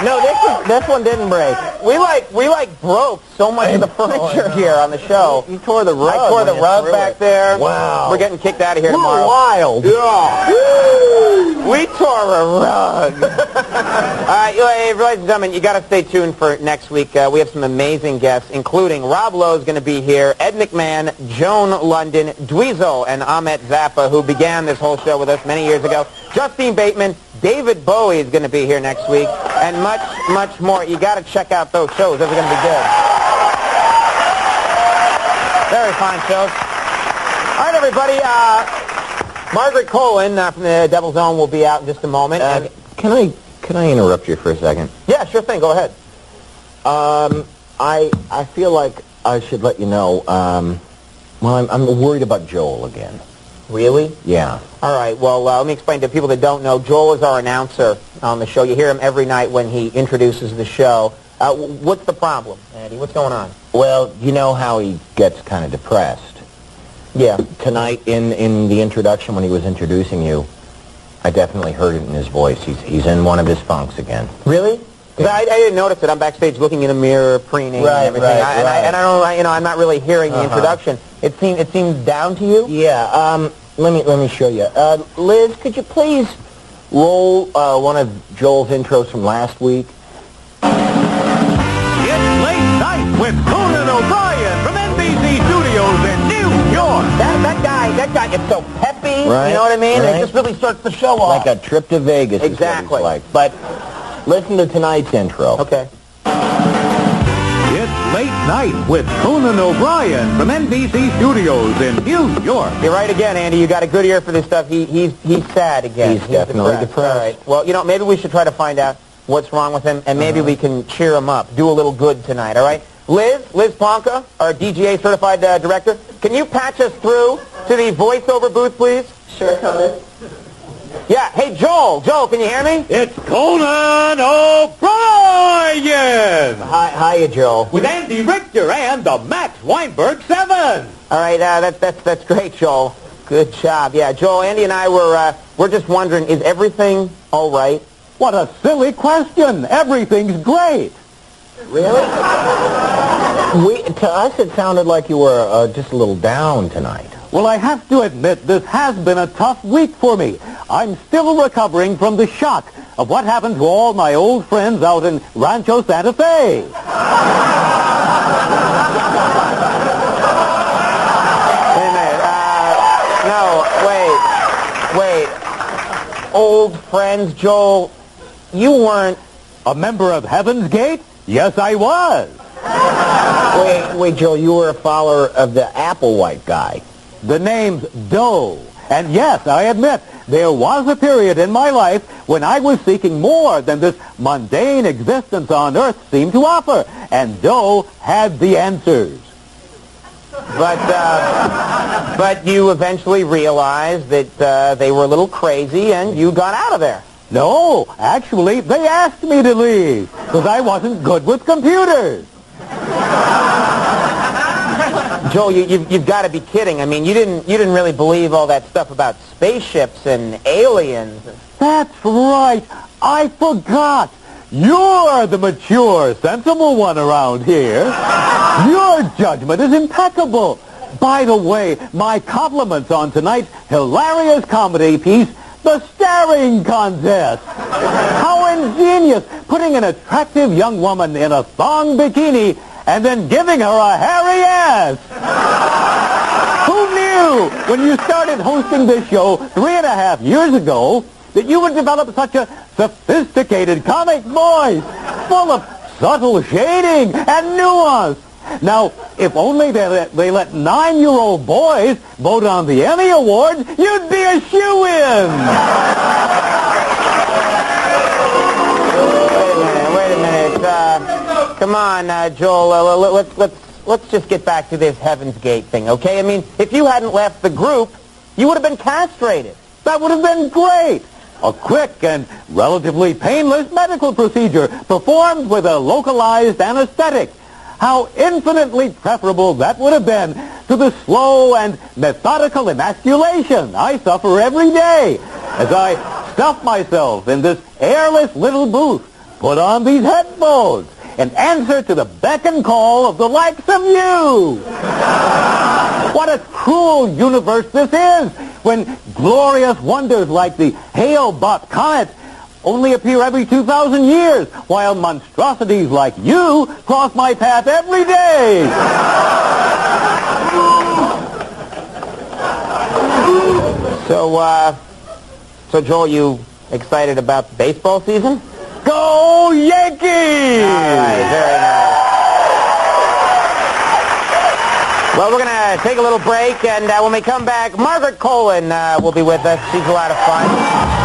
No, this one didn't break. We broke so much of the furniture here on the show. You tore the rug. I tore the rug back there. Wow. We're getting kicked out of here tomorrow. Wild. Yeah. We tore a rug. All right, ladies and gentlemen, you got to stay tuned for next week. We have some amazing guests, including Rob Lowe is going to be here, Ed McMahon, Joan London, Dweezil, and Ahmet Zappa, who began this whole show with us many years ago. Justine Bateman, David Bowie is going to be here next week, and much, much more. You got to check out those shows. Those are going to be good. Very fine shows. All right, everybody. Margaret Colin from the Devil's Own will be out in just a moment. Can I interrupt you for a second? Yeah, sure thing. Go ahead. I feel like I should let you know. Well, I'm worried about Joel again. Really? Yeah. All right. Well, let me explain to people that don't know. Joel is our announcer on the show. You hear him every night when he introduces the show. What's the problem, Andy? What's going on? Well, you know how he gets kind of depressed. Yeah. Tonight, in the introduction, when he was introducing you, I definitely heard it in his voice. He's in one of his funks again. Really? Because I didn't notice it. I'm backstage looking in the mirror, preening and everything. Right. And I don't, I'm not really hearing the introduction. It seemed down to you. Yeah. Let me show you. Liz, could you please roll one of Joel's intros from last week? It's late night with Conan O'Brien from NBC Studios in New York. That guy is so peppy. Right, You know what I mean? right. It just really starts the show off. Like a trip to Vegas. Exactly. Is what he's like. But listen to tonight's intro. Okay. It's late night with Conan O'Brien from NBC Studios in New York. You're right again, Andy. You got a good ear for this stuff. He's sad again. He's definitely depressed. All right. Well, maybe we should try to find out what's wrong with him, and maybe we can cheer him up, do a little good tonight, all right? Liz Plonka, our DGA certified director, can you patch us through to the voiceover booth, please? Sure, Conan. Yeah. Hey, Joel, can you hear me? It's Conan O'Brien! Hiya, Joel. With Andy Richter and the Max Weinberg 7. All right, that's great, Joel. Good job. Yeah, Joel, Andy and I we're just wondering, is everything all right? What a silly question. Everything's great. Really? To us, it sounded like you were just a little down tonight. Well, I have to admit, this has been a tough week for me. I'm still recovering from the shock of what happened to all my old friends out in Rancho Santa Fe. Wait a minute. No, wait. Old friends, Joel, you weren't... A member of Heaven's Gate? Yes, I was. Wait, Joel, you were a follower of the Applewhite guy. The name's Doe. And yes, I admit, there was a period in my life when I was seeking more than this mundane existence on Earth seemed to offer. And Doe had the answers. But you eventually realized that they were a little crazy and you got out of there. No, actually, they asked me to leave because I wasn't good with computers. Joel, you've got to be kidding. I mean, you didn't really believe all that stuff about spaceships and aliens. That's right. I forgot. You're the mature, sensible one around here. Your judgment is impeccable. By the way, my compliments on tonight's hilarious comedy piece, The Staring Contest. How ingenious, putting an attractive young woman in a thong bikini and then giving her a hairy ass. Who knew when you started hosting this show 3.5 years ago that you would develop such a sophisticated comic voice, full of subtle shading and nuance? Now, if only they let 9-year-old boys vote on the Emmy Awards, you'd be a shoo-in. Wait a minute. Come on, Joel. Let's just get back to this Heaven's Gate thing, okay? I mean, if you hadn't left the group, you would have been castrated. That would have been great. A quick and relatively painless medical procedure performed with a localized anesthetic. How infinitely preferable that would have been to the slow and methodical emasculation I suffer every day as I stuff myself in this airless little booth put on these headphones and answer to the beck and call of the likes of you. What a cruel universe this is, when glorious wonders like the Hale-Bopp comet only appear every 2,000 years, while monstrosities like you cross my path every day. So Joel, you excited about the baseball season? Go Yankees! All right, very nice. Well, we're going to take a little break, and when we come back, Margaret Colin will be with us. She's a lot of fun.